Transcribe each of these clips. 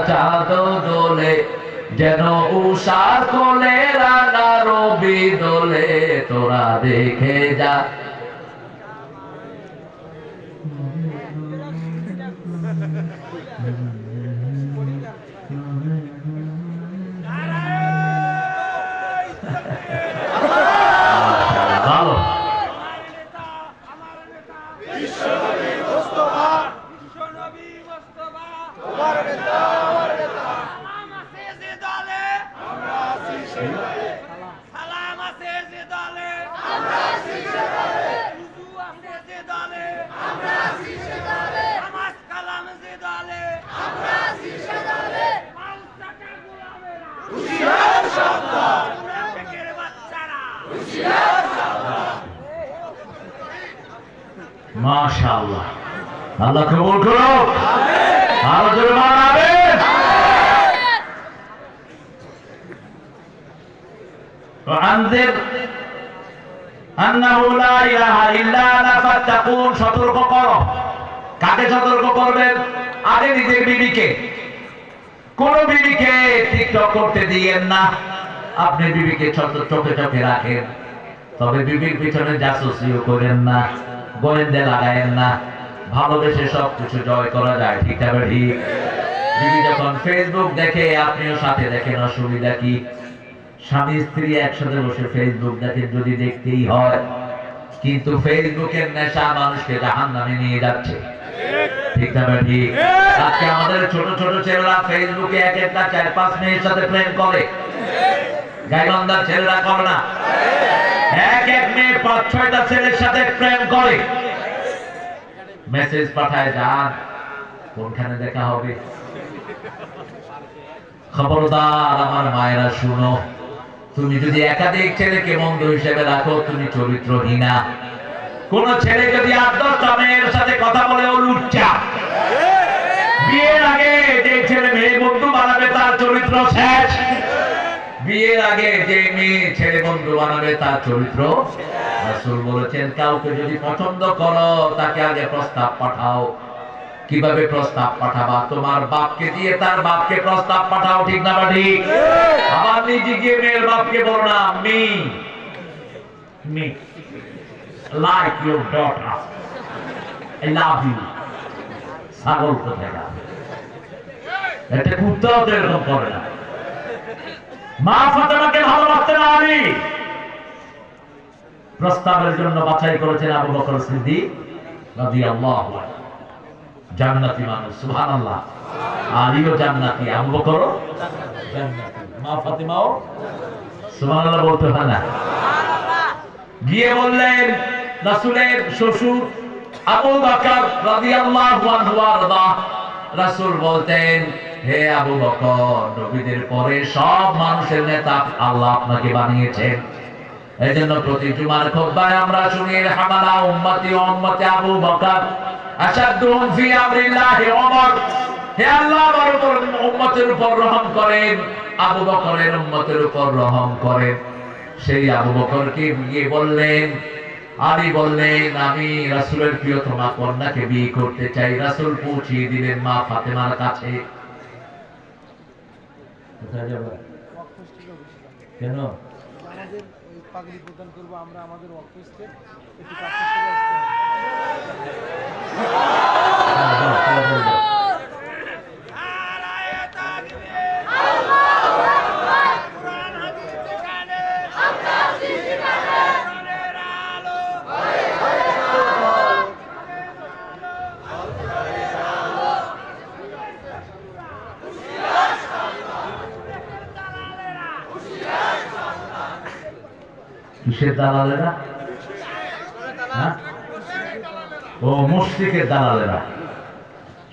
চাঁদ দোলে যেন উষার কোলে রাঙা রবি দোলে তোরা দেখে যা। ভালো মাশাআল্লাহ, আল্লাহ কবুল করুক। আরো জোরে আমিন। আনজির আন্নাহু লা ইলাহা ইল্লা আনা ফাত্তাকুন, সতর্ক করো। কাকে সতর্ক করবেন? আগে নিজের বিবিকে। কোন বিবিকে টিকটক করতে দিয়েন না। আপনি বিবিকে চোখে চোখে রাখেন, তবে বিবির পিছনে জাসুসিও করেন না, গোয়েন্দা লাগায়েন না। ভালোবেসে সবকিছু জয় করা যায়, ঠিক না ঠিক? বিবি যখন ফেসবুক দেখে আপনিও সাথে দেখেন, অসুবিধা কি? স্বামী স্ত্রী একসাথে বসে ফেসবুক দেখেন যদি দেখতেই হয়, কিন্তু ফেসবুকের নেশা মানুষকে জাহান্নামে নিয়ে যাচ্ছে, ঠিক না ঠিক? আজকে আমাদের ছোট ছোট ছেলেরা ফেসবুকে এক একটা 4-5 মেয়ের সাথে প্রেম করে। গাইবান্ধার ছেলেরা করে না? এক এক মেয়ে 5-6টা ছেলের সাথে প্রেম করে, মেসেজ পাঠায়, যান কোনখানে দেখা হবে। খবরদার আমার মায়েরা শুনো, তুমি যদি একাধিক ছেলেকে বন্ধু হিসেবে রাখো তুমি চরিত্রহীনা। কোন ছেলে যদি 8-10টা মেয়ের সাথে কথা বলে ও লুচ্চা। বিয়ের আগে যে ছেলে মেয়ে বন্ধু বানাবে তার চরিত্র শেষ। বিয়ের আগে যে মেয়ে ছেলে বন্ধু বানাবে তার চরিত্র। রাসূল বলেছেন, কাউকে যদি পছন্দ করো তাকে আগে প্রস্তাব পাঠাও। কিভাবে প্রস্তাব পাঠাবা? তোমার বাপকে দিয়ে তার বাপকে প্রস্তাব পাঠাও, ঠিক না ঠিক? আবার নিজে গিয়ে মেয়ের বাপকে বলো না, me like your daughter, I love you. ছাগল কোথায়? একটা কুত্তাও তো এরকম করে না। মা ফাতেমাকে ভালোবাসতেন আলী, প্রস্তাবের জন্য বাছাই করেছেন আবু বকর সিদ্দিক রাদিয়াল্লাহু আনহু। জান্নাতি মানুষ, সুবহানাল্লাহ। আলীও জান্নাতি, আবু বকরও জান্নাতি, মা ফাতেমাও সুবহানাল্লাহ বলতে হয় না? গিয়ে বললেন রাসূলের শ্বশুর আবু বকর রাদিয়াল্লাহু আনহু আরদা। রাসূল বলতেন, হে আবু বকর, নবীদের পরে সব মানুষের নেতা আল্লাহ আপনাকে বানিয়েছেন। এজন্য প্রতি জুমার খুতবায় আমরা শুনি, হামালা উম্মতি ওয়া উম্মতি আবু বকর আশাদুহুম ফি আমরিল্লাহি ওমর। হে আল্লাহ, আমার উপর উম্মতের উপর রহম করেন, আবু বকরের উম্মতের উপর রহম করেন। সেই আবু বকরকে গিয়ে বললেন, আলী বললেন, আমি রাসূলের প্রিয়তমা কন্যাকে বিয়ে করতে চাই। রাসূল পৌঁছিয়ে দিলেন মা ফাতেমার কাছে। কোথায় যাব? কেন? আমাদের ওই পাগড়ি প্রদান করব আমরা, আমাদের অফিসে একটু কাজ করতে আসতে হবে। কিসের দালালেরা? ও মুশরিকের দালালেরা।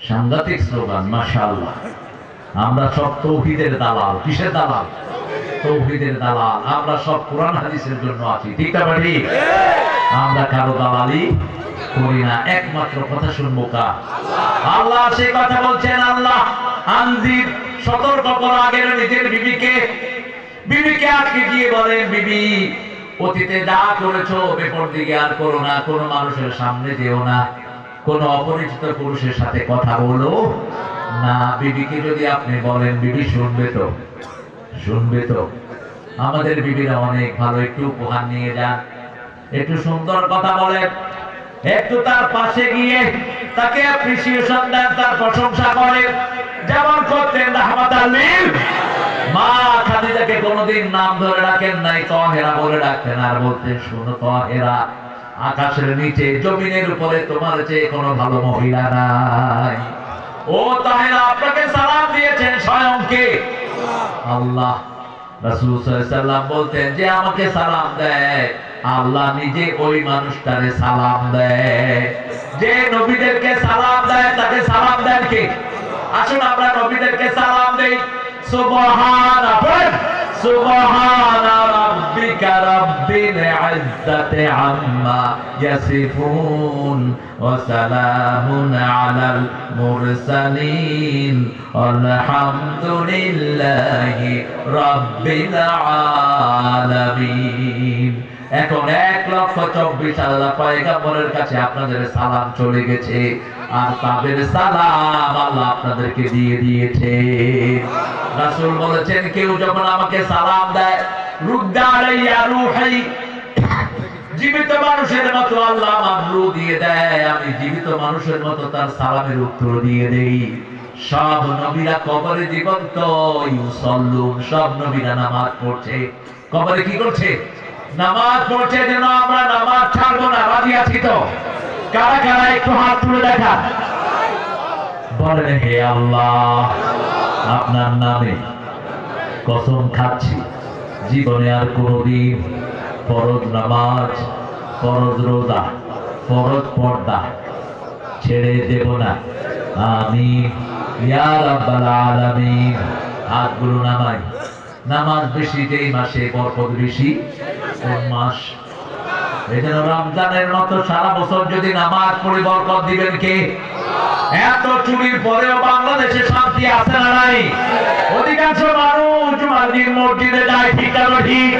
সাংঘাতিক স্লোগান, মাশাআল্লাহ। আমরা সব তৌহিদের দালাল। কিসের দালাল? তৌহিদের দালাল। আমরা সব কোরআন হাদিসের জন্য আছি, ঠিক না ঠিক? আমরা কারো দালালি করি না, একমাত্র কথা শুনবো কার? আল্লাহ। সেই কথা বলছেন আল্লাহ, আনজির, সতর্ক করো আগের নিজের বিবিকে। বিবিকে আজকে গিয়ে বলেন, বিবি অতীতে যা করেছো বেপরদিকে আর করো না, কোনো মানুষের সামনে যেও না, কোনো অপরিচিত পুরুষের সাথে কথা বলো না, বিবিকে যদি আপনি বলেন, বিবি শুনবে তো, শুনবে তো। আমাদের বিবিরা অনেক ভালো, একটু উপহার নিয়ে যান, একটু সুন্দর কথা বলেন, একটু তার পাশে গিয়ে তাকে অ্যাপ্রিসিয়েশন দেন, তার প্রশংসা করেন, যেমন করতেন রাহমাতাল লিল। মা খাদিজাকে কোনোদিন নাম ধরে রাখেন নাই, তাহেরা বলে রাখতেন, আর বলতেন, শুনো তাহেরা, আকাশের নিচে জমিনের উপরে তোমার চেয়ে কোনো ভালো মহিলা নাই। ও তাহেরা, আপনাকে সালাম দিয়েছেন স্বয়ং কে? আল্লাহ। রাসূল সাল্লাল্লাহু আলাইহি ওয়াসাল্লাম বলতেন, যে আমাকে সালাম দেয় আল্লাহ নিজে ওই মানুষটারে সালাম দেয়। যে নবীদেরকে সালাম দেয় তাকে সালাম দেন কে? আসুন আমরা নবীদেরকে সালাম দেই। সুবহানা সুবহানা রাব্বিকা রাব্বিল ইজ্জাতি আম্মা ইয়াসিফুন ওয়া সালামুন আলাল মুরসালিন আলহামদুলিল্লাহি রাব্বিল আলামিন। এখন 1,24,000 পয়গম্বরের কাছে আপনাদের সালাম চলে গেছে, আর তাদের সালাম আল্লাহ আপনাদেরকে দিয়ে দিয়েছে। রাসূল বলেছেন, কেউ যখন আমাকে সালাম দেয়, রুদ্দা আলাইয়া রূহি, জীবিত মানুষের মতো আল্লাহ আমার রূহ দিয়ে দেয়, আমি জীবিত মানুষের মতো তার সালামের উত্তর দিয়ে দেই। সব নবীরা কবরে জীবন্ত, ইউসাল্লুন, সব নবীরা নামাজ পড়ছে, কবরে কি করছে? নামাজ পড়ছে। যেন আমরা নামাজ ছাড়বো না, রাজি আছি তো? কারা কারা একটু হাত তুলে দেখা, বলেন, হে আল্লাহ, আপনার নামে কসম খাচ্ছি, জীবনে আর কোনদিন ফরজ নামাজ, ফরজ রোজা, ফরজ পর্দা ছেড়ে দেব না। আমিন ইয়া রাব্বাল আলামিন। হাতগুলো নামাই। নামাজ বেশি যেই মাসে, বরকত বেশি কোন মাস? এই জন্য রমজানের মতো সারা বছর যদি নামাজ পড়ে বরকত দিবেন কে? এত চুরির পরেও বাংলাদেশে শান্তি আছে না নাই? অধিকাংশ মানুষ জুমার দিন মসজিদে যায়, ঠিক না ঠিক?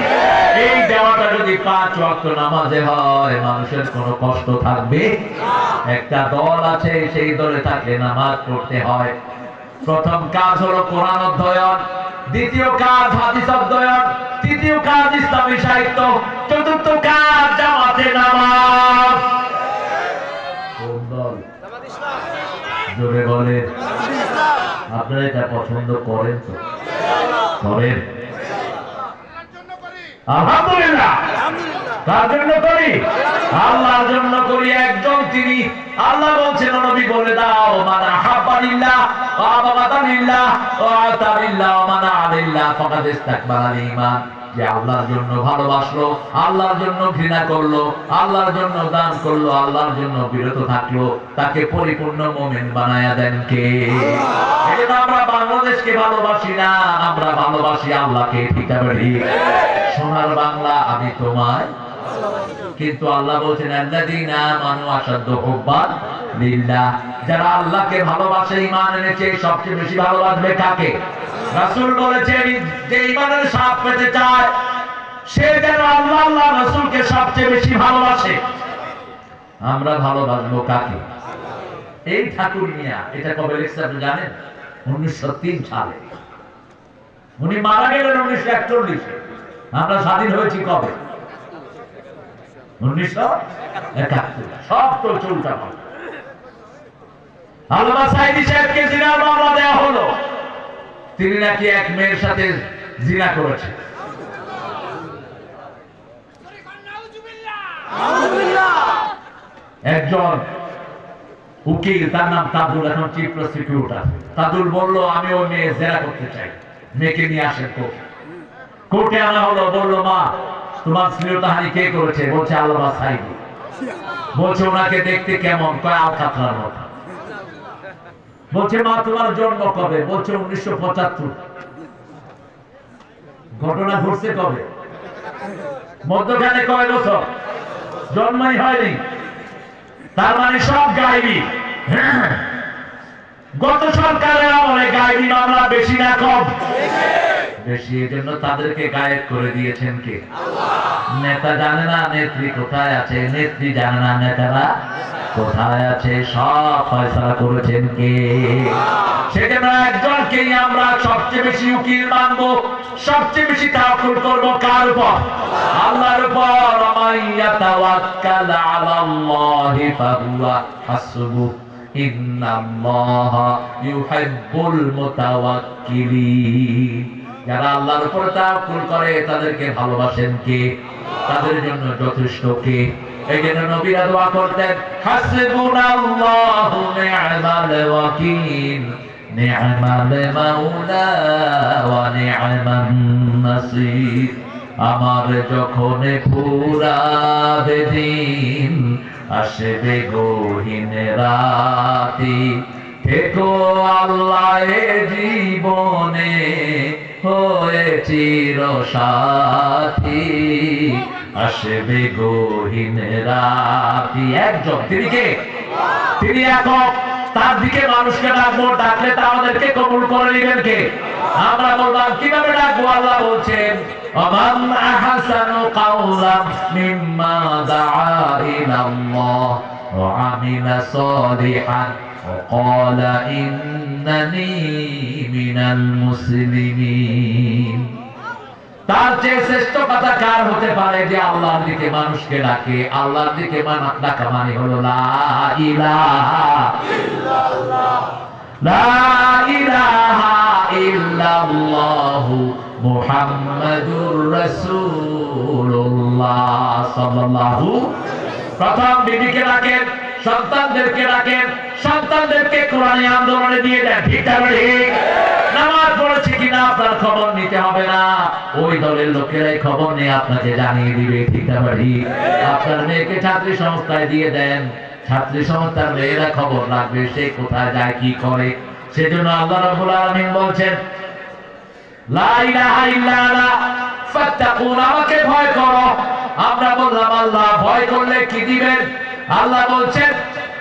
এই দেওয়াটা যদি 5 ওয়াক্ত নামাজে হয়, মানুষের কোনো কষ্ট থাকবে? একটা দল আছে, সেই দলে থাকলে নামাজ পড়তে হয়। প্রথম কাজ হলো কোরআন অধ্যয়ন, দ্বিতীয় কাজ হাদিস অধ্যয়ন, তৃতীয় কাজ ইসলামী সাহিত্য, চতুর্থ কাজ জামাতে নামাজ। জোরে বলে, আপনারা এটা পছন্দ করেন তো? করেন? আলহামদুলিল্লাহ। কার জন্য করি? আল্লাহর জন্য করি। একজন তিনি, আল্লাহ বলছেন, নবী বলে দাও, মান আহাব্বালিল্লাহ ওয়া আবাগাদালিল্লাহ ওয়া আতালিল্লাহ ওয়া মান আলিল্লাহ ফাকাদ ইসতাকবালাল ঈমান। যে আল্লাহর জন্য ভালোবাসলো, আল্লাহর জন্য ঘৃণা করলো, আল্লাহর জন্য দান করলো, আল্লাহর জন্য বিরত থাকলো, তাকে পরিপূর্ণ মুমিন বানায়া দেন কে? এজন্য আমরা বাংলাদেশকে ভালোবাসি না, আমরা ভালোবাসি আল্লাহকে। ঠিক আছে? সোনার বাংলা আমি তোমায়। কিন্তু আল্লাহ বলছেন, আল্লাযীনা আমানু আশাদ্দু হুব্বান লিল্লাহ। যারা আল্লাহকে ভালোবাসে, ঈমান এনেছে, সবচেয়ে বেশি ভালোবাসবে কাকে? রাসূল বলেছেন, যে ঈমানের স্বাদ পেতে চায় সে যেন আল্লাহ, আল্লাহ রাসূলকে সবচেয়ে বেশি ভালোবাসে। আমরা ভালোবাসবো কাকে? এই ঠাকুর মিয়া এটা কবে লিখছে আপনি জানেন? 1903 সালে। উনি মারা গেলেন 1941। আমরা স্বাধীন হয়েছি কবে? 1971। সব তো চুলটা পাল্টা। আল্লামা সাঈদী সাহেবকে জিনার মামলা দেওয়া হলো। তিনি নাকি এক মেয়ের সাথে জিনা করেছেন। একজন উকিল, তার নাম তাজুল, এখন চিফ প্রসিকিউটর। তাজুল বলল, আমি ওই মেয়ে জেরা করতে চাই, মেয়েকে নিয়ে আসেন কোর্টে। কোর্টে আনা হলো, বলল, মা তোমার শ্লীলতাহানি কে করেছে? বলছে আল্লামা সাঈদী। বলছে ওনাকে দেখতে কেমন? কয় আলকাতরার মতো। বলছে মা তোমার জন্ম কবে? বলছে 1975। ঘটনা ঘটছে কবে? মধ্যখানে কয় বছর? জন্মই হয়নি। তার মানে সব গায়েবী। গত সরকারের আমলে গায়েবী মামলা বেশি না কম? বেশি। এজন্য তাদেরকে গায়েব করে দিয়েছেন কে? নেতা জানে না নেত্রী কোথায় আছে, নেত্রী জানে না নেতারা কোথায় আছে। সব ফয়সালা করেছেন কে? সেজন্য একজনকেই আমরা সবচেয়ে বেশি উকিল মানবো, সবচেয়ে বেশি তাওয়াক্কুল করব কার উপর? আল্লাহর উপর। মাইয়া তাওয়াক্কাল আলাল্লাহি ফাহুয়া হাসবু ইন্নাল্লাহা ইউহিব্বুল মুতাওয়াক্কিলিন। যারা আল্লাহর উপর তাওয়াক্কুল করে তাদেরকে ভালোবাসেন কে? তাদের জন্য যথেষ্ট কে? এই জন্য নবীরা দোয়া করতেন, হাসবুনাল্লাহু নি'মাল ওয়াকিল নি'মাল মাওলা ওয়া নি'মান নাসির। আমার যখন ফুরাবে দিন, আসবে গহীন রাতি, থেকো আল্লাহ এ জীবনে হয়ে চিরসাথী, আসবে গহীন রাতি। একজন, তিনি কে? তিনি একক, তার দিকে মানুষকে ডাকবো, ডাকলে তা আমাদেরকে কবুল করে নেবেন কে? আমরা বললাম কিভাবে ডাকবো? আল্লাহ বলছেন, ওমান আহসানু কাওলাম মিম্মা দাআ ইলাল্লাহ ওয়া আমিলা সালিহান ওয়া ক্বালা ইন্নানি মিনাল মুসলিমিন। তার চেয়ে শ্রেষ্ঠ কথা কার হতে পারে যে আল্লাহর দিকে মানুষকে ডাকে? আল্লাহর দিকে ডাকা মানে হলো লা ইলাহা ইল্লাল্লাহ, লা ইলাহা ইল্লাল্লাহু মুহাম্মাদুর রাসূলুল্লাহ সাল্লাল্লাহু। প্রথম বিবিকে ডাকেন, সন্তানদেরকে ডাকেন, সন্তানদেরকে কোরআনী আন্দোলনে দিয়ে দেন। ঠিক আছে? নামাজ পড়েছে কিনা আপনার খবর নিতে হবে না, ওই দলের লোকেরাই খবর নিয়ে আপনাকে জানিয়ে দিবে। ঠিক আছে? আপনার মেয়েকে ছাত্রী সংস্থায় দিয়ে দেন, ছাত্রী সংস্থার মেয়েরা খবর রাখবে সে কোথায় যায় কি করে। সেজন্য আল্লাহ রাব্বুল আলামিন বলছেন, লা ইলাহা ইল্লাল্লাহ ফাত্তাকুন, আমাকে ভয় করো। আমরা বললাম আল্লাহ ভয় করলে কি দিবেন? আল্লাহ বলছেন,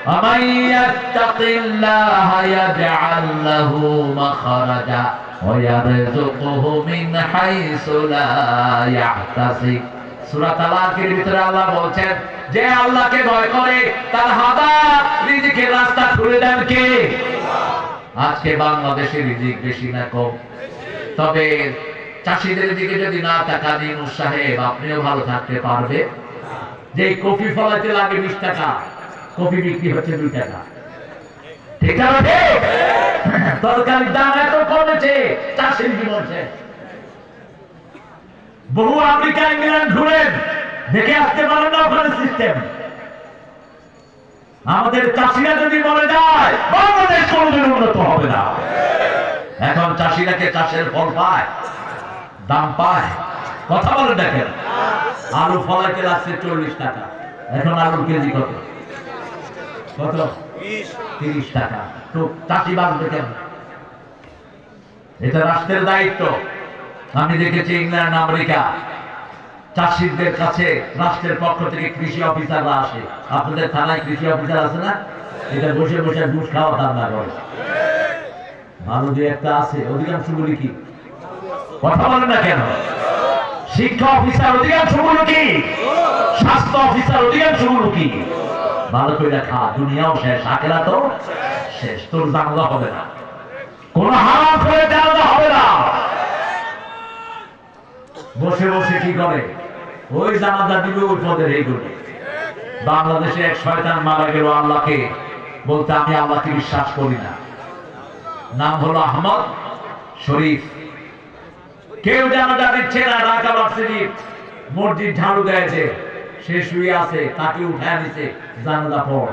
ومن يتق الله يجعل له مخرجا ويرزقه من حيث لا يحتسب। সূরা তালাকের ভিতরে আল্লাহ বলছেন, যে আল্লাহকে ভয় করে তার হালাল রিজিকের রাস্তা খুলে দেন কে? আজকে বাংলাদেশে রিজিক বেশি না কম? তবে চাষীদের দিকে যদি না তাকান ইউনূস সাহেব, আপনিও ভালো থাকতে পারবে। যে কফি ফলাতে লাগে 20 টাকা, কফি বিক্রি হচ্ছে 2 টাকা। ঠিক আছে? তরকারির দাম এত কমেছে, চাষির কি বলছে? বহু আমেরিকা ইংল্যান্ড ঘুরেন, দেখে আসতে পারেন না ওখানে সিস্টেম। আমাদের চাষিরা যদি মরে যায়, বাংলাদেশ কোনোদিন উন্নত হবে না। এখন চাষিরাকে চাষের ফল পায়, দাম পায়। কথা বলে দেখেন, আলু ফলাইতে লাগছে 40 টাকা, এখন আলুর কেজি কত? কত? 30 টাকা। তো চাষি বাঁচবে কেন? এটা রাষ্ট্রের দায়িত্ব। আমি দেখেছি ইংল্যান্ড আমেরিকা চাষিদের কাছে রাষ্ট্রের পক্ষ থেকে কৃষি অফিসাররা আসে। আপনাদের থানায় কৃষি অফিসার আছে না? এটা বসে বসে ঘুষ খাওয়া ধান্দা করে। ভালো যে একটা আছে, অধিকাংশগুলি কি? কথা বলেন না কেন? শিক্ষা অফিসার অধিকাংশগুলো কি? স্বাস্থ্য অফিসার অধিকাংশগুলো কি? ভালো করে খা, দুনিয়াও শেষ, আখিরাতও শেষ। তোর জানলা হবে না, কোন হারাম করে জানলা হবে না। বসে বসে কি করে? ওই জানাজা দিবে, ওই পদের এইগুলো। বাংলাদেশে এক শয়তান মারা গেল আল্লাহকে বলতে, আমি আল্লাহকে বিশ্বাস করি না। নাম হলো আহমদ শরীফ। কেউ জানাজা দিচ্ছে না। ঢাকা ভার্সিটির মসজিদ ঝাড়ু দিয়েছে, সে শুয়ে আছে, তাকে উঠায় নিছে, জানাজা পড়।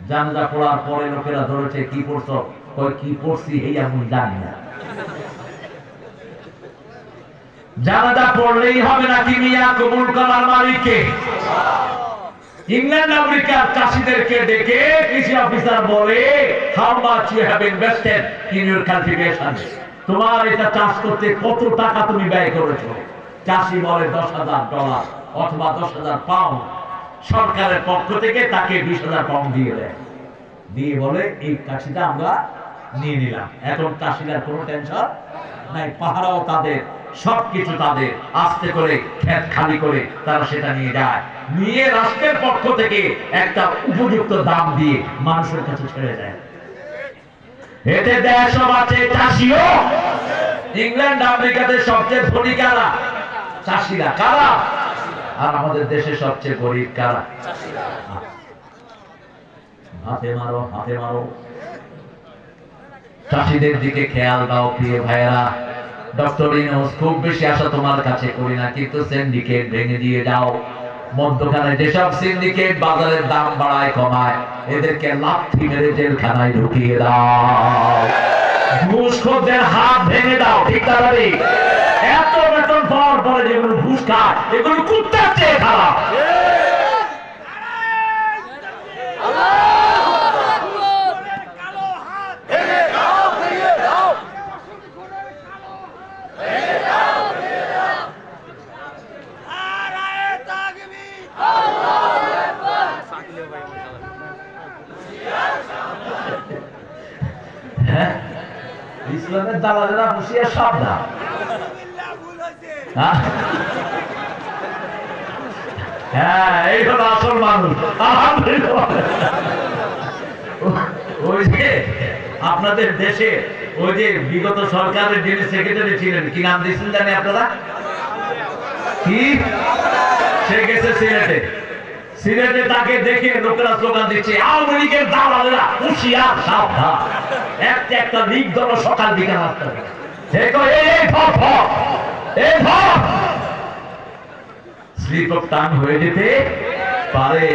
জানাজা পড়ার পরে লোকেরা ধরেছে, কি পড়ছ? কই কি পড়ছি এই আমি জানি না। জানাজা পড়লেই হবে নাকি মিয়া? কবুল করার মালিককে। ইংল্যান্ড আমেরিকার চাষীদেরকে ডেকে কৃষি অফিসার বলে, how much you have invested in your cultivation, তোমার এটা চাষ করতে কত টাকা তুমি ব্যয় করেছো? চাষি বলে $10,000 অথবা 10,000 পাউন্ড। সরকারের পক্ষ থেকে তাকে 20,000 পাউন্ড দিয়ে দেয়, দিয়ে বলে এই চাষিটা আমরা নিয়ে নিলাম। এখন চাষিরা কোনো টেনশন নাই, পাহারাও তাদের, সবকিছু তাদের। আস্তে করে ক্ষেত খালি করে তারা সেটা নিয়ে যায়, নিয়ে রাষ্ট্রের পক্ষ থেকে একটা উপযুক্ত দাম দিয়ে মানুষের কাছে ছেড়ে দেয়। এতে দেশও বাঁচে, চাষিও। ইংল্যান্ড আমেরিকাতে সবচেয়ে ধনী কারা? চাষিরা। কারা? আর আমাদের দেশে সবচেয়ে গরিব কারা? হাতে মারো, হাতে মারো। চাষিদের দিকে খেয়াল দাও প্রিয় ভাইয়েরা। ডক্টর ইউনূস, খুব বেশি আশা তোমার কাছে করি না, কিন্তু সিন্ডিকেট ভেঙে দিয়ে যাও। মধ্যখানে যেসব সিন্ডিকেট বাজারের দাম বাড়ায় কমায়, এদেরকে লাথি মেরে জেলখানায় ঢুকিয়ে দাও। ঘুষখোরদের হাত ভেঙে দাও। ঠিক তাড়াতাড়ি। এত বেতন পাওয়ার পরে যেগুলো ঘুষ খায়, এগুলো কুত্তার চেয়ে খারাপ। ইসলামের দালালেরা হুঁশিয়ার, সাবধান। হ্যাঁ, এই হলো আসল মানুষ। আলহামদুলিল্লাহ। ওই যে আপনাদের দেশে ওই যে বিগত সরকারের যিনি সেক্রেটারি ছিলেন, কি নাম দিয়েছেন জানি আপনারা? কি? সে গেছে সিলেটে। সিলেটে তাকে দেখে লোকেরা স্লোগান দিচ্ছে, আওয়ামী লীগের দালালেরা হুঁশিয়ার, সাবধান। একটা লীগ দল সকাল বিকাল আসতে স্লিপ অফ টাং হয়ে যেতে পারে।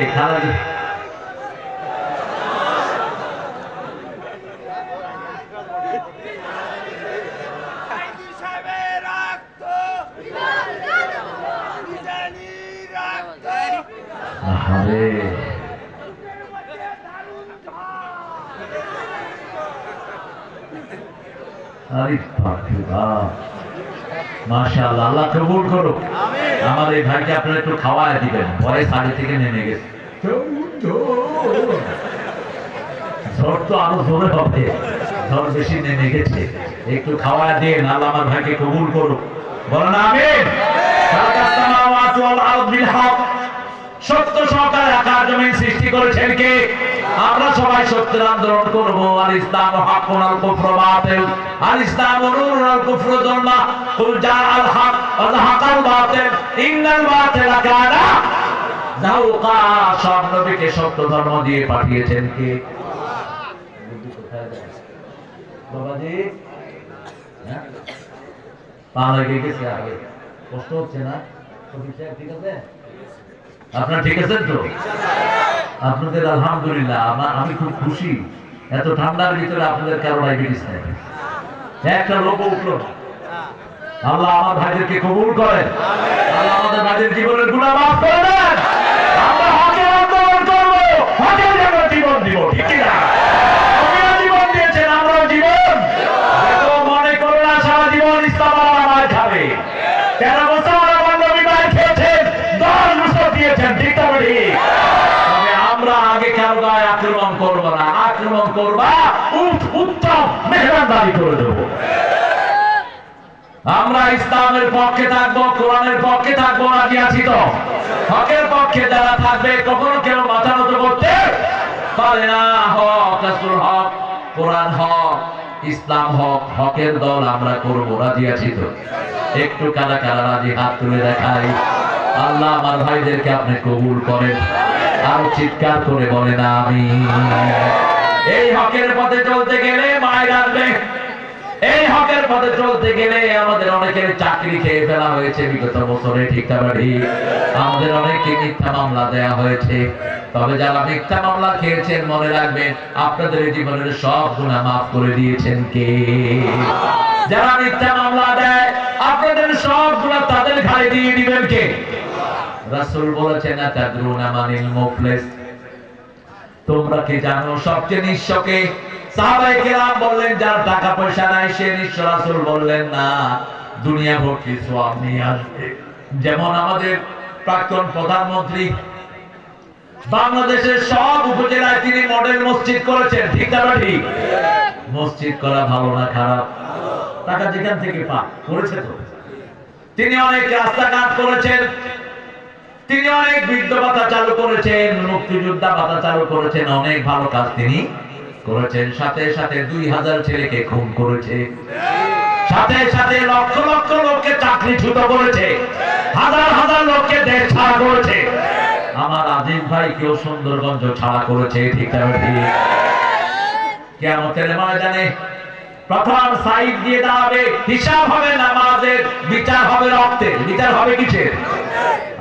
খালি মাশাআল্লাহ, আল্লাহ কবুল করুক। আমার এই ভাইকে আপনারা একটু খাওয়ায় দিবেন, ভয়ে সাড়ে থেকে নেমে গেছে। ঝড় তো আরো জোরে হবে, ঝড় বেশি নেমে গেছে, একটু খাওয়ায় দেন। আল্লাহ আমার ভাইকে কবুল করুক। বলেন আমিন। সত্য সহকারে আকাশ জমিন সৃষ্টি করেছেন কে? আমরা সবাই সত্যের আন্দোলন করব। আর ইসলাম হাক্কুন আল কুফর বাতিল, আর ইসলাম নূরুন আল কুফর যাল্লা, কুল জাআল হক ওয়া যাহাকাল বাতিল, ইন্নাল বাতিলা কানা যাহুকা। সব নবীকে সত্য ধর্ম দিয়ে পাঠিয়েছেন কে? বাবাজি, হ্যাঁ, পা লেগে গেছে, আগে কষ্ট হচ্ছে না? ঠিক আছে? আপনারা ঠিক আছেন তো? আপনাদের আলহামদুলিল্লাহ, আমি খুব খুশি। এত ঠান্ডার ভিতরে আপনাদের কারো ডায়াবেটিস নেই, একটা লোক উঠলো। আল্লাহ আমার ভাইদেরকে কবুল করেন। আল্লাহ আমাদের ভাইদের জীবনের গুনাহ মাফ করে দেন। আমরা হকের আন্দোলন করব, হকের জন্য জীবন দিব। ঠিক কি না? আপনারা জীবন দিয়েছেন, আমরাও জীবন দেব। মনে করো না সারা জীবন ইসলাম আমার খাবে। 13 বছর আমার নবী ভাই খেয়েছেন, 10 বছর দিয়েছেন। ঠিক না? আমরা আগে কারো গায়ে আক্রমণ করবো না, আক্রমণ করবা উত্তম মেহমানদারি করে দেব। আমরা ইসলামের পক্ষে থাকবো, কোরআনের পক্ষে থাকবো, রাজি আছি তো? হকের পক্ষে যারা থাকবে, কখনো কেউ মাথা নত করতে পারে না। হক, রাসূল হক, কোরআন হক, ইসলাম হক, হকের দল আমরা করবো, রাজি আছি তো? একটু কারা কারা রাজি হাত তুলে দেখাই। আল্লাহ আমার ভাইদেরকে আপনি কবুল করেন। আরো চিৎকার করে বলেন আমিন। এই হকের পথে চলতে গেলে মায়ের আসবে। এই হকের পথে চলতে গেলে আমাদের অনেকের চাকরি খেয়ে ফেলা হয়েছে বিগত বছরে। ঠিক না? আমাদের অনেককে মিথ্যা মামলা দেয়া হয়েছে। তবে যারা মিথ্যা মামলা খেয়েছেন, মনে রাখবেন আপনাদের জীবনের সব গুনাহ মাফ করে দিয়েছেন কে? যারা মিথ্যা মামলা দেয়, আপনাদের সব গুনাহ তাদের ঘাড়ে দিয়ে দিবেন কে? রাসূল বলেছেন, আতাদরুনা মানিল মুফলিস, তোমরা কি জানো সবচেয়ে নিঃস্বকে? সাহাবায়ে কেরাম বললেন, যার টাকা পয়সা নাই সে নিঃস্ব। রাসূল বললেন, না, দুনিয়া ভর্তি সওয়াব নিয়ে আসবে। যেমন আমাদের প্রাক্তন প্রধানমন্ত্রী বাংলাদেশের সব উপজেলায় তিনি মডেল মসজিদ করেছেন। ঠিক না? ঠিক। মসজিদ করা ভালো না খারাপ? টাকা যেখান থেকে পান করেছে তো। তিনি অনেক রাস্তাঘাট করেছেন, তিনি অনেক বৃদ্ধ ভাতা চালু করেছেন, মুক্তিযোদ্ধা ভাতা চালু করেছেন, অনেক ভালো কাজ তিনি করেছেন, সাথে সাথে 2000 ছেলেকে খুন করেছে, সাথে সাথে লক্ষ লক্ষ লোককে চাকরিচ্যুত করেছে, হাজার হাজার লোককে দেশ ছাড়া করেছে। আমার আজিজ ভাইকেও সুন্দরগঞ্জ ছাড়া করেছে, ঠিক না ঠিক? কিয়ামতের ময়দানে প্রথম সাইড দিয়ে দাঁড়াবে, হিসাব হবে নামাজের, বিচার হবে রক্তের। বিচার হবে কিসের?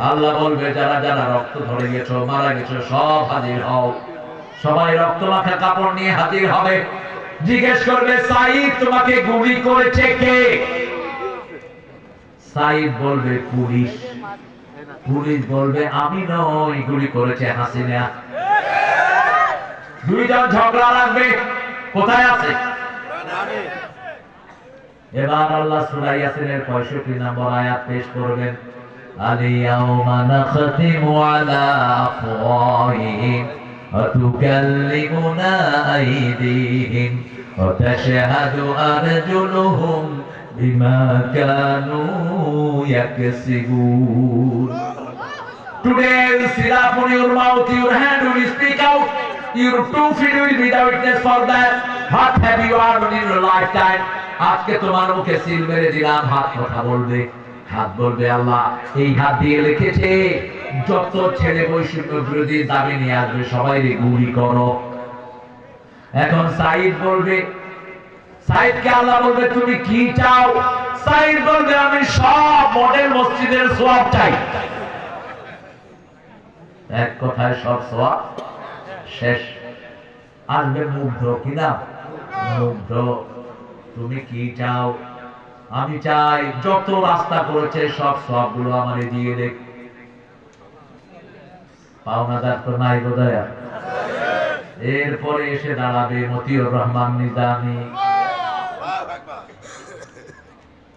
আল্লাহ বলবে যারা যারা রক্ত ধরে গেছো, মারা গেছো, সব হাজির হও। সবাই রক্ত মাখা কাপড় নিয়ে হাজির হবে। জিজ্ঞেস করবে সাইদ তোমাকে গুলি করেছে কে? সাইদ বলবে পুলিশ। পুলিশ বলবে আমি নই, গুলি করেছে হাসিনা। দুইজন ঝগড়া লাগবে, কোথায় আছে? এবার আল্লাহ সূরা ইয়াসিনের 65 নম্বর আয়াত পেশ করবেন। আলিয়াউমা নাখতিমু আলা আফওয়াহিহিম ওয়া তুকাল্লিমুনা আইদিহিম ওয়া তাশহাদু আরজুলুহুম বিমা Kanu ইয়াকসিবুন। Today you seal up on your mouth, your hand will speak out, your 2 feet will be the witness for that. What have you done in your lifetime? আজকে তোমার মুখে সিল মেরে দিলাম, হাত কথা বলবে। হাত বলবে আল্লাহ এই হাত দিয়ে লিখেছে যত ছেলে বৈষম্য বিরোধী দাবি নিয়ে আসবে সবাই গুলি করো। এখন সাইদ বলবে, সাইদকে আল্লাহ বলবে তুমি কি চাও? সাইদ বলবে আমি সব মডেল মসজিদের সওয়াব চাই। এক কথায় সব সওয়াব শেষ। আসবে মুগ্ধ, কি নাম? মুগ্ধ। তুমি কি চাও? আমি চাই যত রাস্তা করেছে সব সবগুলো আমারে দিয়ে দে। পাওনাদার তো নাই বোধহয়। এরপরে এসে দাঁড়াবে মতিউর রহমান নিজামী।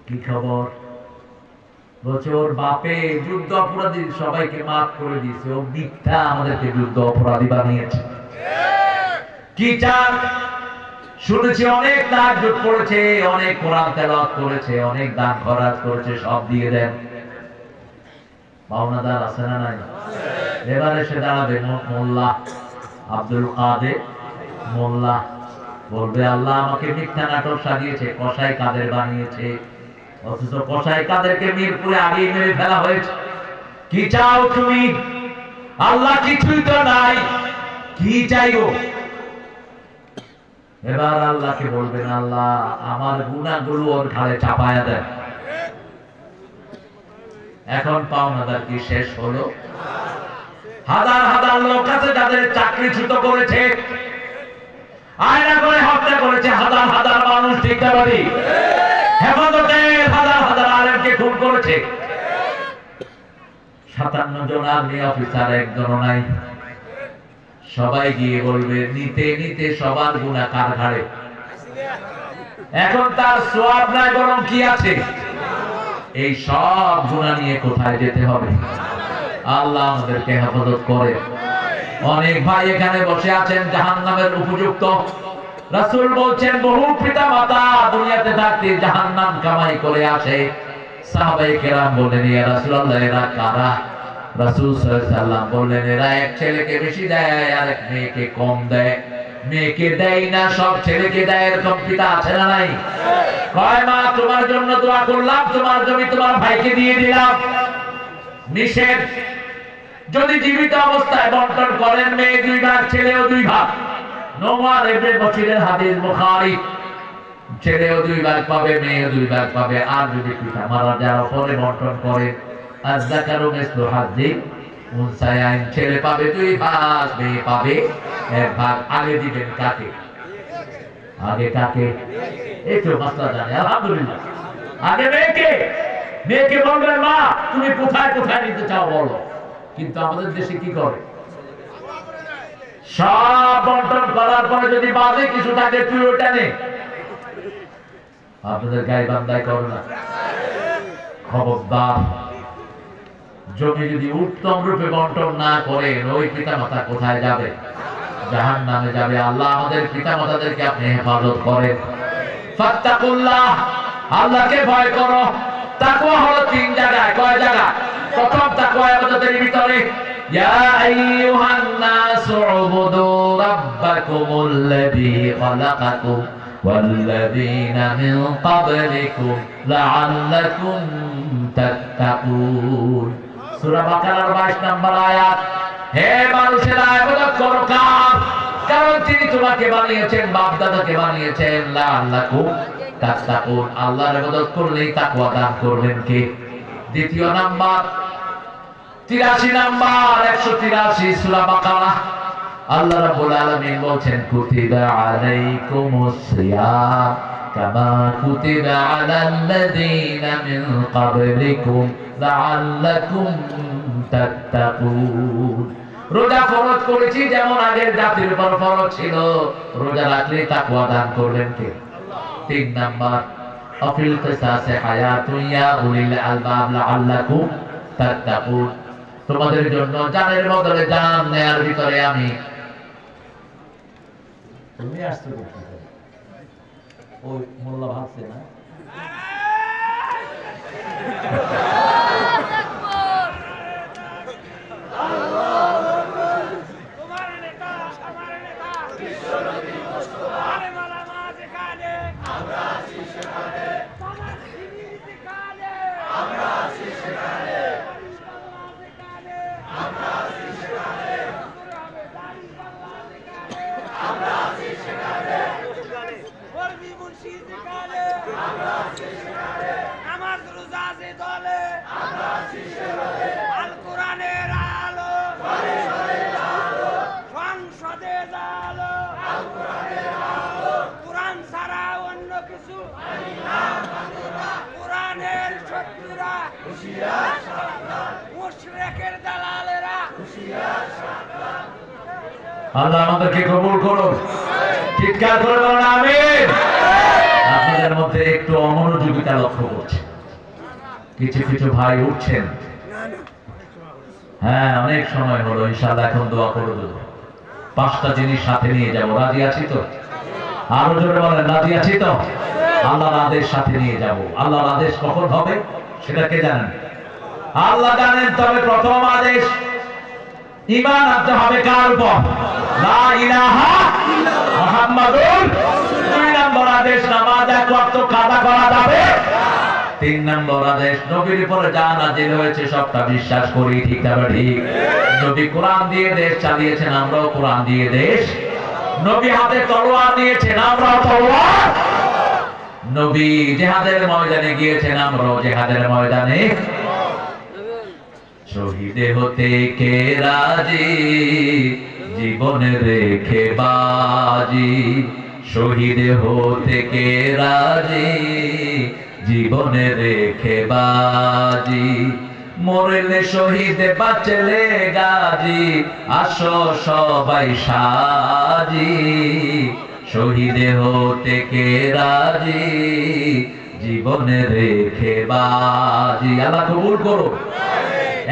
কি খবর? বলছে ওর বাপে যুদ্ধ অপরাধী সবাইকে মাফ করে দিয়েছে, ও মিথ্যা আমাদেরকে যুদ্ধ অপরাধী বানিয়েছে। কি চান? শুনেছি অনেক তাহাজ্জুদ করেছে, অনেক কোরআন তেলাওয়াত করেছে, অনেক দান খয়রাত করেছে, সব দিয়ে দেন। পাওনাদার আছে না নাই? এবারে সে দাঁড়াবে মোল্লা আব্দুল কাদের মোল্লা। বলবে আল্লাহ আমাকে মিথ্যা নাটক সাজিয়েছে, কসাই কাদের বানিয়েছে, অথচ কসাই কাদেরকে মিরপুরে আগেই মেরে ফেলা হয়েছে। কি চাও তুমি? আল্লাহ কিছুই তো নাই, কি চাইবো? এবার আল্লাহকে বলবেন আল্লাহ আমার গুনাহগুলো ওর ঘাড়ে চাপায়া দেন। এখন পাওনাদার কি শেষ হলো? হাজার হাজার লোক আছে যাদের চাকরিচ্যুত করেছে, আয়না করে হত্যা করেছে হাজার হাজার মানুষ, ঠিক না বাড়ি? হেফাজতের হাজার হাজার আলেমকে খুন করেছে। 57 জন আর্মি অফিসার একজনও নাই। সবাই গিয়ে বলবে নিতে নিতে সবার গুনাহ কার ঘাড়ে? এখন তার সওয়াব নাই, বরং কি আছে? এই সব গুনাহ নিয়ে কোথায় যেতে হবে? আল্লাহ আমাদেরকে হেফাজত করে। অনেক ভাই এখানে বসে আছেন জাহান্নামের উপযুক্ত। রাসূল বলছেন বহু পিতা মাতা দুনিয়াতে থাকতে জাহান্নাম কামাই করে আসে। সাহাবায়ে কেরাম বললেন ইয়া রাসূলুল্লাহ এরা কারা? রাসূল সাল্লাল্লাহু আলাইহি ওয়াসাল্লাম বললেন এরা এক ছেলেকে বেশি দেয় আর এক মেয়েকে কম দেয়। মেয়েকে দেয় না, সব ছেলেকে দেয়, এরকম পিতা আছে না নাই? কয় মা তোমার জন্য দোয়া করলাম, তোমার জমি তোমার ভাইকে দিয়ে দিলাম। নিষেধ। যদি জীবিত অবস্থায় বন্টন করেন মেয়ে 2 ভাগ ছেলেও 2 ভাগ। নোমান ইবনে বশিরের হাদিস বুখারী। ছেলেও 2 ভাগ পাবে, মেয়েও 2 ভাগ পাবে। আর যদি পিতা মারা যাওয়ার পরে বন্টন করে আযযাকারু মিসলু হাযযিল উনসায়াইন, ছেলে পাবে 2 ভাগ, মেয়ে পাবে 1 ভাগ। আগে দিবেন কাকে? আগে কাকে? এই তো মাসলা জানে আলহামদুলিল্লাহ। আগে মেয়েকে। মেয়েকে বলবেন মা তুমি কোথায় কোথায় নিতে চাও বলো। কিন্তু আমাদের দেশে কি করে? সব বন্টন করার পরে যদি বাজে কিছু থাকে তুই ওটা নে। আপনাদের গায়ে বান্দায় করো না। খবরদার, জমি যদি উত্তম রূপে বন্টন না করে ওই পিতা মাতা কোথায় যাবে? জাহান্নামে যাবে। আল্লাহ আমাদের পিতা মাতাদেরকে আপনি হেফাজত করেন। ফাত্তাকুল্লাহ, আল্লাহকে ভয় করো। তাকওয়া হলো 3 জায়গায়। কয় জায়গা? প্রথম তাকওয়া ইবাদতের ভিতরে, ইয়া আইয়ুহান নাসু উবুদু রাব্বাকুমুল্লাযী খালাকাকুম ওয়াল্লাযীনা মিন ক্বাবলিকুম লাআল্লাকুম তাত্তাকুন। সূরা বাকারার 22 নম্বর আয়াত। হে মানুষেরা, ইবাদত করো কার? কারণ তিনি তোমাকে বানিয়েছেন, বাপ দাদাকে বানিয়েছেন। লাআল্লাকুম তাত্তাকুন, আল্লাহর ইবাদত করলেই তাকওয়া দান করবেন কে? দ্বিতীয় নাম্বার 83 নাম্বার 183 সূরা বাকারা। আল্লাহ রাব্বুল আলামিন বলেন, কুতিবা আলাইকুমুস সিয়াম কামা কুতিবা আলাল্লাযীনা মিন ক্বাবলিকুম লাআল্লাকুম তাত্তাকুন। রোজা ফরজ করেছি যেমন আগের জাতির উপর ফরজ ছিল, রোজা রাখলে তাকওয়া দান করবেন কে? 3 নাম্বার আফিল কিসাসে হায়াতুন ইয়া উলিল আলবাব লাআল্লাকুম তাত্তাকুন। তোমাদের জন্য জানের বদলে জান নেয়ার ভিতরে আমি তুমি আসতে বলছি ওই মোল্লা ভাবছে না আল্লাহ আমাদেরকে কবুল করুন। চিৎকার করে বলুন আমিন। আপনাদের মধ্যে একটু অমনোযোগিতা লক্ষ্য করছি, কিছু কিছু ভাই উঠছেন। হ্যাঁ, অনেক সময় হলো, ইনশাআল্লাহ এখন দোয়া করে দেবো। 5টা জিনিস সাথে নিয়ে যাব, রাজি আছি তো? আরো জোরে বলেন, রাজি আছি তো? আল্লাহর আদেশ সাথে নিয়ে যাব। আল্লাহর আদেশ কখন হবে সেটা কে জানেন? আল্লাহ জানেন। তবে প্রথম আদেশ ঈমান আনতে হবে কার উপর? লা ইলাহা মুহাম্মাদুর। 2 নম্বর আদেশ নামাজ 1 ওয়াক্ত কাজা করা যাবে। 3 নম্বর আদেশ নবীর উপরে যা নাযিল হয়েছে সবটা বিশ্বাস করি, ঠিক না ঠিক? নবী কোরআন দিয়ে দেশ চালিয়েছেন, আমরাও কোরআন দিয়ে দেশ। নবী হাতে তলোয়ার নিয়েছেন, আমরাও তলোয়ার। নবী জিহাদের ময়দানে গিয়েছেন, আমরাও জিহাদের ময়দানে। শহীদে হতে কে রাজি, জীবনে রেখে বাজি। শহীদে হতে কে রাজি, জীবনে রেখে বাজি। মরলে শহীদে বাঁচলে গাজী, আসো সবাই সাজি। শহীদে হতে কে রাজি, জীবনে রেখে বাজি। আল্লাহ কবুল করো।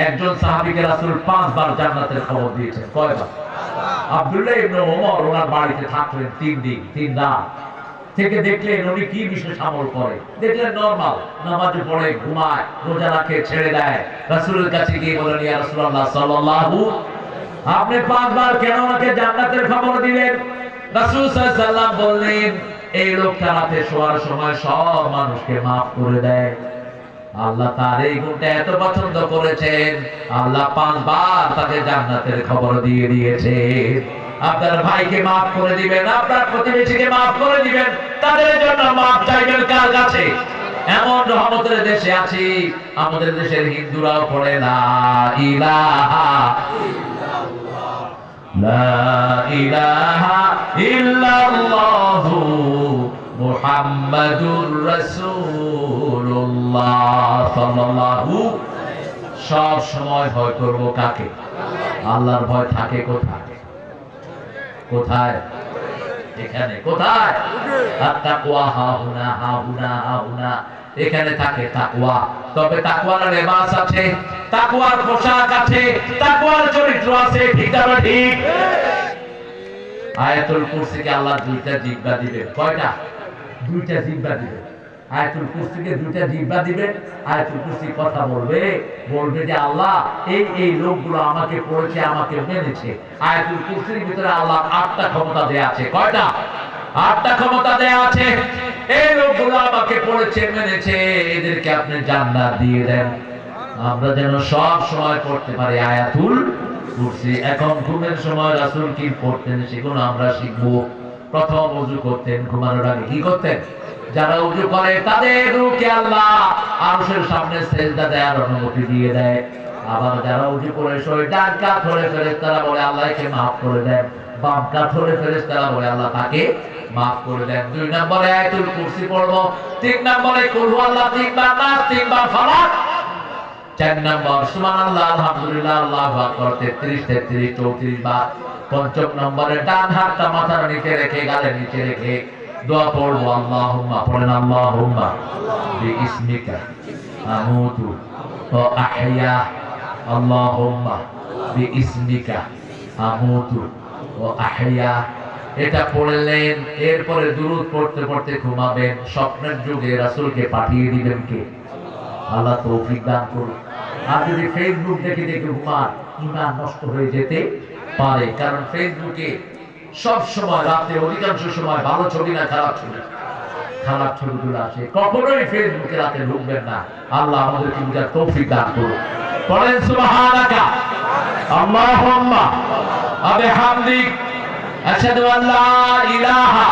একজন সাহাবীকে রাসূল 5 বার জান্নাতের খবর দিয়েছেন। কয়বার? আব্দুল্লাহ ইবনে ওমর ওনার বাড়িতে থাকলেন 3 দিন 3 রাত। থেকে দেখলেন উনি কি বিশেষ আমল করে। দেখলেন নরমাল, নামাজ পড়ে, ঘুমায়, রোজা রাখে, ছেড়ে দেয়। রাসূলের কাছে গিয়ে বলেন, ইয়া রাসূলুল্লাহ সাল্লাল্লাহু, আপনি 5 বার কেন ওনাকে জান্নাতের খবর দিলেন? রাসূল সাল্লাল্লাহু আলাইহি ওয়াসাল্লাম বললেন, এই লোকটা রাতে শোয়ার সময় সব মানুষকে মাফ করে দেয়। আল্লাহ তার এই গুণটা এত পছন্দ করেছেন, আল্লাহ 5 বার তাকে জান্নাতের খবর দিয়ে দিয়েছে। আপনার ভাইকে মাফ করে দিবেন, আপনার প্রতিবেশীকে মাফ করে দিবেন, তাদের জন্য মাফ চাইবেন কার কাছে? এমন রহমতের দেশে আছি, আমাদের দেশের হিন্দুরাও পড়ে লা ইলাহা ইল্লাল্লাহ, লা ইলাহা ইল্লাল্লাহু মুহাম্মাদুর রাসূলুল্লাহ সাল্লাল্লাহু। সব সময় ভয় করব কাকে? আল্লাহর ভয় থাকে কোথায়? কোথায়? এখানে। কোথায়? আত-তাকওয়া হাহুনা হাহুনা হাহুনা, এখানে থাকে তাকওয়া। তবে তাকওয়ার লেবাস আছে, তাকওয়ার পোশাক আছে, তাকওয়ার চরিত্র আছে, ঠিক না ঠিক? আয়াতুল কুরসিকে আল্লাহ 2টা জিহ্বা দিবেন। কয়টা? 2টা জিহ্বা দিবেন। আয়াতুল কুরসিকে দুইটা জিহ্বা দিবে, আয়াতুল কুরসি কথা বলবে, বলবে যে আল্লাহ এই লোকগুলো আমাকে পড়েছে, আমাকে মেনেছে। আয়াতুল কুরসির ভিতরে আল্লাহ 8টা ক্ষমতা দেয়া আছে। কয়টা? 8টা ক্ষমতা দেয়া আছে। এই লোকগুলো আমাকে পড়েছে, মেনেছে, এদেরকে আপনি জান্নাত দিয়ে দেন। আমরা যেন সব সময় পড়তে পারি আয়াতুল কুরসি। এখন ঘুমের সময় রাসূল কি পড়তেন সেগুলো আমরা শিখবো। প্রথম ওযু করতেন, ঘুমানোর আগে কি করতেন? যারা ওযু করে তাদের রূহকে আল্লাহ আরশের সামনে সিজদা দেওয়ার অনুমতি দিয়ে দেয়। আবার যারা ওযু করে শোয়, ডান কাত ধরে ফেরেশতারা বলে আল্লাহ একে maaf করে দেন, বাম কাত ধরে ফেরেশতারা বলে আল্লাহ তাকে maaf করে দেন। 2 নম্বরে আয়াতুল কুরসি পড়বো, 3 নম্বরে কুল হুয়াল্লাহ 3 বার, নাস 3 বার, ফালাক 4 নম্বর সুবহানাল্লাহ আলহামদুলিল্লাহ আল্লাহু আকবার 33 33 34 বার। 5 নম্বরে ডান হাতটা মাথার নিচে রেখে, গালের নিচে রেখে দোয়া পড়বো, আল্লাহুম্মা, পড়েন আল্লাহুম্মা বিইসমিকা আমুতু ওয়া আহইয়া, আল্লাহুম্মা বিইসমিকা আমুতু ওয়া আহইয়া। এটা পড়লেন, এরপরে দুরূদ পড়তে পড়তে ঘুমাবেন। স্বপ্নের যুগে রাসূলকে পাঠিয়ে দিবেন কে? আল্লাহ তৌফিক দান করুন। আর যদি ফেসবুক দেখে দেখে ঘুমান, ঈমান নষ্ট হয়ে যেতে পারে। কারণ ফেসবুকে সব সময় রাতে অধিকাংশ সময় ভালো ছবি না খারাপ ছবি, খারাপ ছবিগুলো আসে। কখনোই ফেসবুকে রাতে ঢুকবেন না। আল্লাহ আমাদেরকে বুঝার তৌফিক দান করুন। পড়েন সুবহানাকা আল্লাহুম্মা ওয়া বিহামদিক আশহাদু আল্লা ইলাহা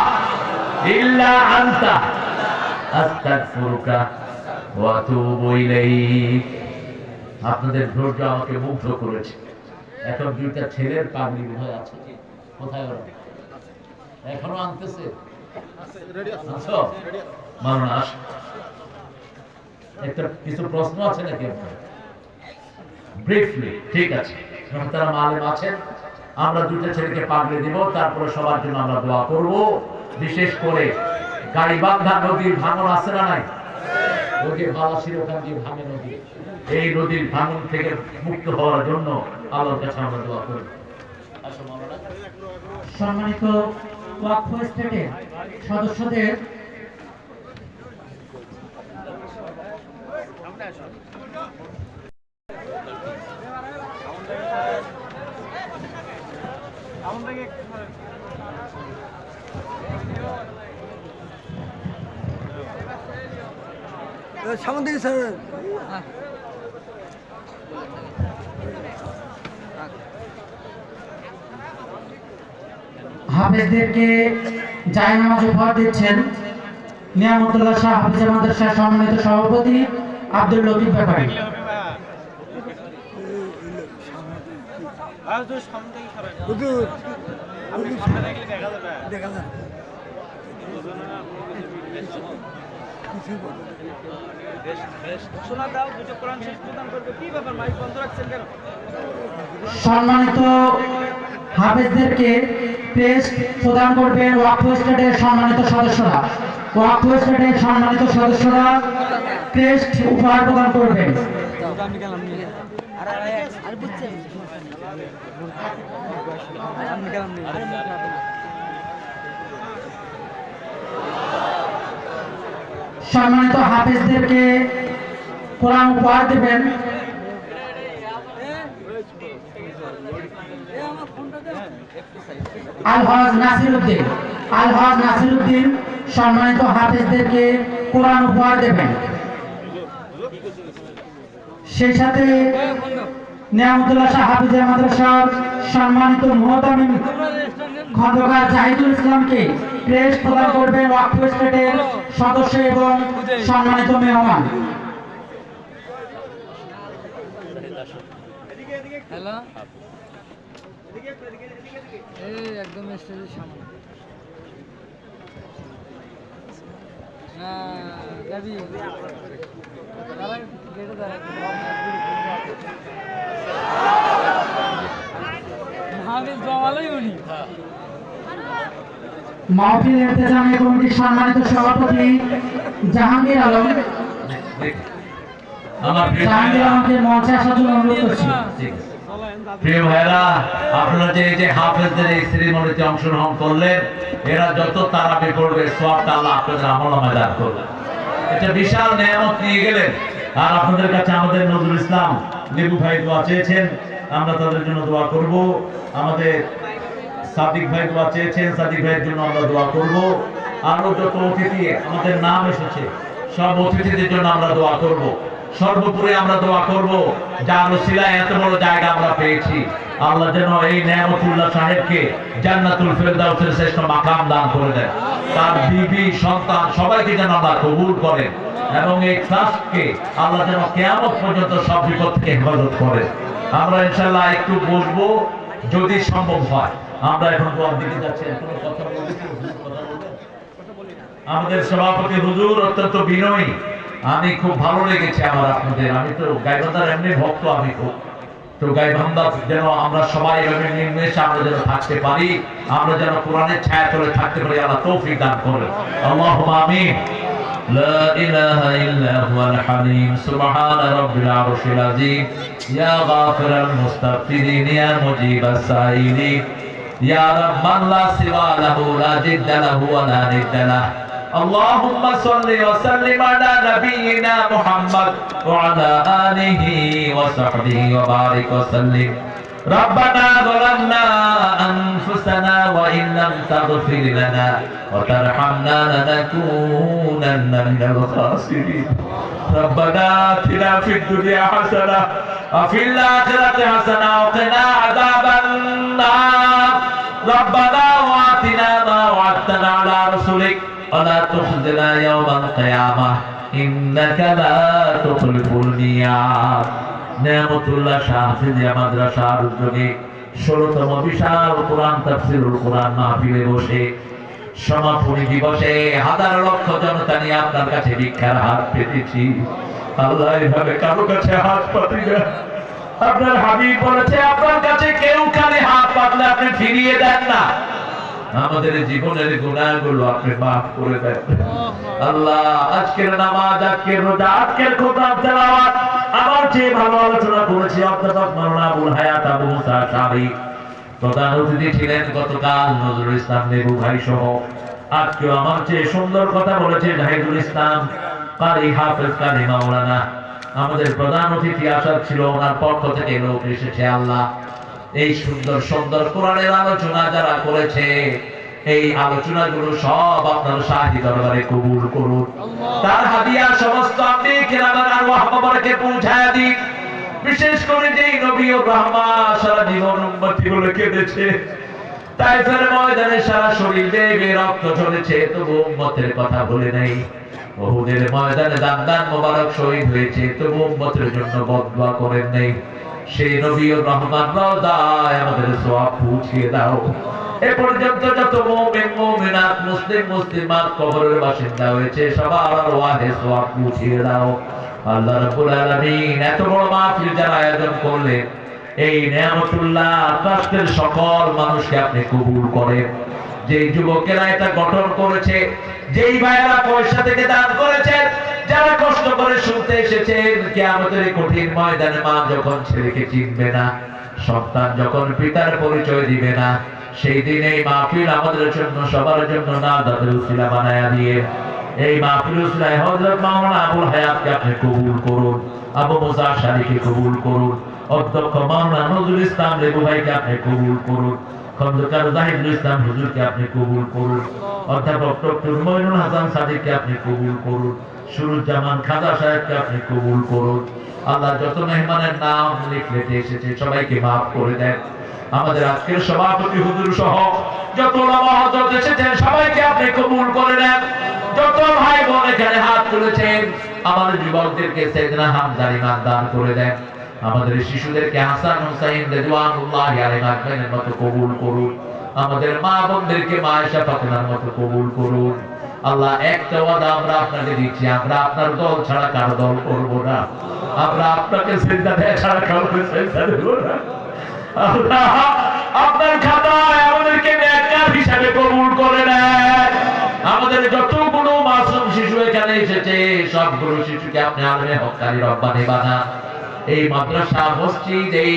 ইল্লা আনতা আস্তাগফিরুকা ওয়া আতুবু ইলাইক। আপনাদের ধৈর্য আমাকে মুগ্ধ করেছে। এখন 2টা ছেলের পাগড়ি বোধহয় আছে, কোথায় ওরা? এখনো আনতেছে? আচ্ছা, মারুন আস। একটা কিছু প্রশ্ন আছে নাকি আপনার? ব্রিফলি, ঠিক আছে। তারা মালেম আছেন, আমরা 2টা ছেলেকে পাগড়ি দিব, তারপরে সবার জন্য আমরা দোয়া করব। বিশেষ করে গাইবান্ধা নদীর ভাঙন আছে না নাই? ওই যে বালাসির ওখান দিয়ে ভাঙে নদী, এই নদীর ভাঙন থেকে মুক্ত হওয়ার জন্য আল্লাহর কাছে আমরা দোয়া করি। সম্মানিত ওয়াকফ স্টেটের সদস্যদের সামনে দিকে স্যার হাফেজদেরকে জায়নামাজ উপহার দিচ্ছেন নিয়ামতুল্লাহ শাহ হাফেজ মাদ্রাসার সম্মানিত সভাপতি আব্দুল লতিফ ব্যাপারী। দেখা যাক সম্মানিত হাফেজদেরকে ক্রেস্ট প্রদান করবেন ওয়াকফ স্টেটের সম্মানিত সদস্যরা। ওয়াকফ স্টেটের সম্মানিত সদস্যরা ক্রেস্ট উপহার প্রদান করবেন। সম্মানিত হাফেজদেরকে কোরআন উপহার দেবেন আলহাজ নাসিরউদ্দিন। আলহাজ নাসিরউদ্দিন সম্মানিত হাফেজদেরকে কোরআন উপহার দেবেন। সেই সাথে নিয়ামতুল্লাহ শাহ হাফেজ মাদ্রাসার সম্মানিত মুহতামিম খন্দকার জাহিদুল ইসলামকে ক্রেস্ট প্রদান করবেন ওয়াকফ স্টেটের সদস্য এবং সম্মানিত মেহমান। হ্যালো, এই একদম স্টেজের সামনে না গাবি দাঁড়া, গেটে দাঁড়া, মহাবীর জমালই উনি। মাহফিল ইন্তেজামিয়া কমিটির সম্মানিত সভাপতি জাহাঙ্গীর আলম, জাহাঙ্গীর আলমকে মঞ্চে আসার জন্য অনুরোধ করছি। প্রিয় ভাইরা, আপনারা যে এই যে হাফেজদের এই সেরেমনিতে অংশগ্রহণ করলেন, এরা যত তারাবি পড়বে সওয়াবটা আল্লাহ আপনাদের আমলনামায় দান করবেন। এটা বিশাল নেয়ামত নিয়ে গেলেন। আর আপনাদের কাছে আমাদের নজরুল ইসলাম লেবু ভাই দোয়া চেয়েছেন, আমরা তাদের জন্য দোয়া করব। আমাদের সাদিক ভাই দোয়া চেয়েছেন, সাদিক ভাইয়ের জন্য আমরা দোয়া করব। আরো যত অতিথি আমাদের নাম এসেছে সব অতিথিদের জন্য আমরা দোয়া করব। সর্বোপরি আমরা দোয়া করব যার ওসিলায় এত বড় জায়গা আমরা পেয়েছি, আল্লাহ যেন এই নেয়ামতুল্লাহ সাহেবকে জান্নাতুল ফেরদাউসের শ্রেষ্ঠ মাকাম দান করে দেন। তার বিবি সন্তান সবাইকে যেন আল্লাহ কবুল করেন এবং এই ট্রাস্টকে আল্লাহ যেন কিয়ামত পর্যন্ত সব বিপদ থেকে হেফাজত করেন। আমরা ইনশাআল্লাহ একটু বসবো যদি সম্ভব হয়। আমরা এখন দোয়ার দিকে যাচ্ছি। কোনো কথা বলবেন? আমাদের সভাপতি হুজুর অত্যন্ত বিনয়ী, আমি খুব ভালো লেগেছে আমার আপনাদের। আমি তো গাইবান্ধার এমনি ভক্ত, আমি খুব তো গাইবান্ধা যেন আমরা সবাই এভাবে নির্মেষে আমরা যেন থাকতে পারি, আমরা যেন কোরআনের ছায়া তলে থাকতে পারি, আল্লাহ তৌফিক দান করেন। আল্লাহুম্মা আমিন। لا إله إلا هو الحليم سبحان رب العرش العظيم يا غافر المستغفرين يا مجيب السائلين يا رب من لا سوى له لا جد له ولا ند له اللهم صل وسلم على نبينا محمد وعلى آله وصحبه وبارك وسلم ربنا ظلمنا أنفسنا وإن لم تغفر لنا وترحمنا لنكونن من الخاسرين ربنا آتنا في الدنيا حسنة وفي الآخرة حسنة وقنا عذاب النار ربنا وآتنا ما وعدتنا على رسلك ولا تخزنا يوم القيامة إنك لا تخلف الميعاد নেয়ামতুল্লাহ শাহ হাফিজিয়া মাদ্রাসার উদ্যোগে 16তম বিশাল কোরআন তাফসীরুল কোরআন মাহফিলে বসে সমাপনী দিবসে হাজার লক্ষ জনতা নিয়ে আপনার কাছে ভিক্ষার হাত পেতেছি। আল্লাহ এভাবে কারো কাছে হাত পাতি না। আপনার হাবিব বলেছে আপনার কাছে কেউ কানে হাত পাতলে আপনি ফিরিয়ে দেন না। আমাদের জীবনের গুনাহগুলো আপনি মাফ করে দেন আল্লাহ। আজকের নামাজ, আজকের রোজা, আজকের কোরআন তেলাওয়াত আমার যে ভালো আলোচনা করেছি অধ্যাপক মাওলানা আবুল হায়াত আবু মুসা শাহী প্রধান অতিথি ছিলেন গতকাল নজরুল ইসলাম লেবু ভাই সহ। আজকে আমার চেয়ে সুন্দর কথা বলেছে জাহিদুল ইসলাম কারি হাফেজ কারি মাওলানা। আমাদের প্রধান অতিথি আসার ছিল, ওনার পক্ষ থেকে লোক এসেছে। আল্লাহ এই সুন্দর সুন্দর কোরআনের আলোচনা যারা করেছে এই আলোচনাগুলো সব আপনার শাহী দরবারে কবুল করুন। তার হাদিয়া সমস্ত আপনি কেরামের আরওয়াহ মোবারকে পৌঁছায় দিন। বিশেষ করে যেই নবী ও রাহমা সারা জীবন উম্মতি বলে কেঁদেছে, তাইফের ময়দানে সারা শরীর বেয়ে রক্ত ঝরেছে, তবু উম্মতের কথা বলে নাই। উহুদের ময়দানে দান মোবারক শহীদ হয়েছে, তবু উম্মতের জন্য বদদুয়া করেন নাই। সেই নবী ও রহমান রওজায় আমাদের সওয়াব পৌঁছিয়ে দাও। এ পর্যন্ত যত মুমিন মুমিনাত মুসলিম মুসলিমাত কবরের বাসিন্দা হয়েছে সবার আরওয়াহে সওয়াব পৌঁছিয়ে দাও। আল্লাহ রাব্বুল আলামিন এত বড় মাহফিল যারা আয়োজন করলেন, এই নেয়ামতুল্লাহ ট্রাস্টের সকল মানুষকে আপনি কবুল করেন। যেই যুবকেরা এটা গঠন করেছে, যেই ভাইয়েরা পয়সা থেকে দান করেছেন, যারা কষ্ট করে শুনতে এসেছেন, কিয়ামতের কঠিন ময়দানে মা যখন ছেলেকে চিনবে না, সন্তান যখন পিতার পরিচয় দিবে না, সেই দিন এই মাহফিল আমাদের জন্য সবার জন্য নাজাতের উসিলা বানায়া দিয়ে এই মাহফিল উসিলায় হযরত মাওলানা আবুল হায়াতকে আপনি কবুল করুন, আবু মুসা শারীকে কবুল করুন, অধ্যক্ষ মাওলানা নজরুল ইসলাম লেবু ভাইকে আপনি কবুল করুন, খন্দকার জাহিদুল ইসলাম হুজুরকে আপনি কবুল করুন, অধ্যাপক ডক্টর মইনুল হাসান সাদিককে আপনি কবুল করুন, সুরুজ্জামান খাজা সাহেবকে আপনি কবুল করুন। আল্লাহ যত মেহমানের নাম লিখলেতে এসেছে সবাইকে মাফ করে দেন। আমাদের আজকের সভাপতি হুজুর সহ যত ওলামা হযরত এসেছেন সবাইকে আপনি কবুল করে নেন। যত ভাই বোন এখানে হাত তুলেছেন আমাদের যুবকদেরকে সাইয়েদনা হামজার ইমান দান করে দেন। আমাদের শিশুদেরকে হাসান হুসাইন রিদওয়ানুল্লাহি আলাইহিম আজমাইনের মতো কবুল করুন। আমাদের মা বোনদেরকে মা আয়েশা ফাতেমার মতো কবুল করুন। আল্লাহ একটা ওয়াদা আমরা আপনাকে দিচ্ছি, আমরা আপনার দল ছাড়া কারো দল করব না। আমরা আপনাকে সিজদা দেয়া ছাড়া কাউকে সিজদা দেব না। আল্লাহ আপনার খাতায় আমাদেরকে নেককার হিসাবে কবুল করে নেন। আমাদের যতগুলো মাসুম শিশু এখানে এসেছে সবগুলো শিশুকে আপনি আলমে হক্কানি রব্বানি বানান। এই মাদ্রাসা মসজিদ এই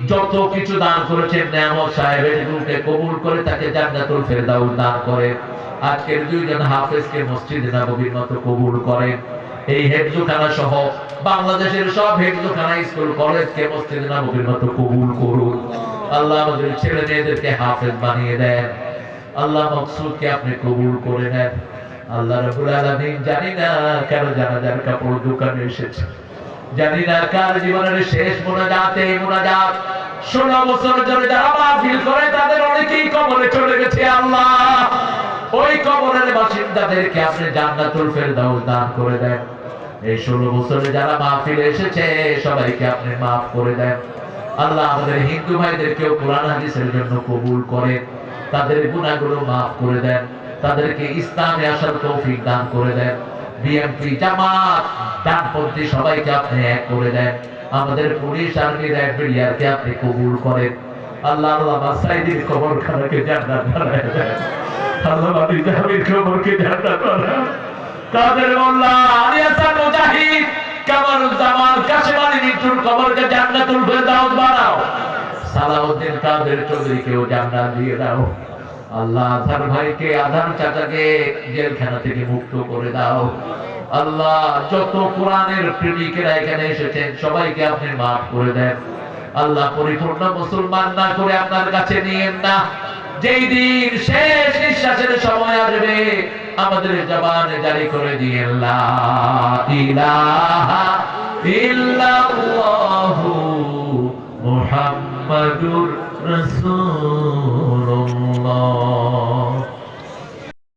যত কিছু দান করেছেন নেয়ামত সাহেব এগুলোকে কবুল করে তাকে জান্নাতুল ফেরদাউস দান করে। আজকের দুইজন হাফেজকে মসজিদে নববীর মতো কবুল করেন। এই হেফজখানা সহ বাংলাদেশের সব হেফজখানা, স্কুল, কলেজকে মসজিদে নববীর মতো কবুল করুন। আল্লাহ আমাদের ছেলে মেয়েদেরকে হাফেজ বানিয়ে দেন। আল্লাহ মকসুদকে আপনি কবুল করে নেন। আল্লাহ রাব্বুল আলামিন, জানি না কেন জানাজার কাপড় দোকানে এসেছে, জানি না কার জীবনের শেষ মোনাজাতে মোনাজাত 16 বছর ধরে যারা মাহফিল করে তাদের অনেকেই কবরে চলে গেছে। আল্লাহ ওই কবরের বাসিন্দাদেরকে আপনি জান্নাতুল ফেরদাউস দান করে দেন। এই 16 বছরে যারা মাহফিলে এসেছে সবাইকে আপনি মাফ করে দেন। আল্লাহ আমাদের হিন্দু ভাইদেরকেও কোরআন হাদিসের জন্য কবুল করেন, তাদের গুনাহগুলো মাফ করে দেন, তাদেরকে ইসলামে আসার তৌফিক দান করে দেন। বিএনপি, জামাত, ডানপন্থী সবাইকে আপনি এক করে দেন। আমাদের পুলিশ, আর্মি, র্যাব, বিডিআরকে আপনি কবুল করেন। আল্লাহ আল্লাহ সাইদির কবরখানাকে জান্নাত বানায় দেন। আল্লাহ নবী জামির কবরকে জান্নাত বানায়। কাদের মোল্লা, আলী হাসান মুজাহিদ, কামারুজ্জামান, কাশেম আলী মিন্টুর কবরকে জান্নাতুল ফেরদাউস বানাও। সালাউদ্দিন কাদের চৌধুরীকেও জান্নাত দিয়ে দাও। আল্লাহ আজহার ভাইকে, আজহার চাচাকে জেলখানা থেকে মুক্ত করে দাও। আল্লাহ যত কোরআনের প্রেমিকেরা এখানে এসেছেন সবাইকে আপনি মাফ করে দেন। আল্লাহ পরিপূর্ণ মুসলমান না করে আপনার কাছে নিয়েন না। যেই দিন শেষ নিঃশ্বাসের সময় আসবে আমাদের জবানে জারি করে দিয়েন লা ইলাহা ইল্লাল্লাহু মুহাম্মাদুর রাসূলুল্লাহ।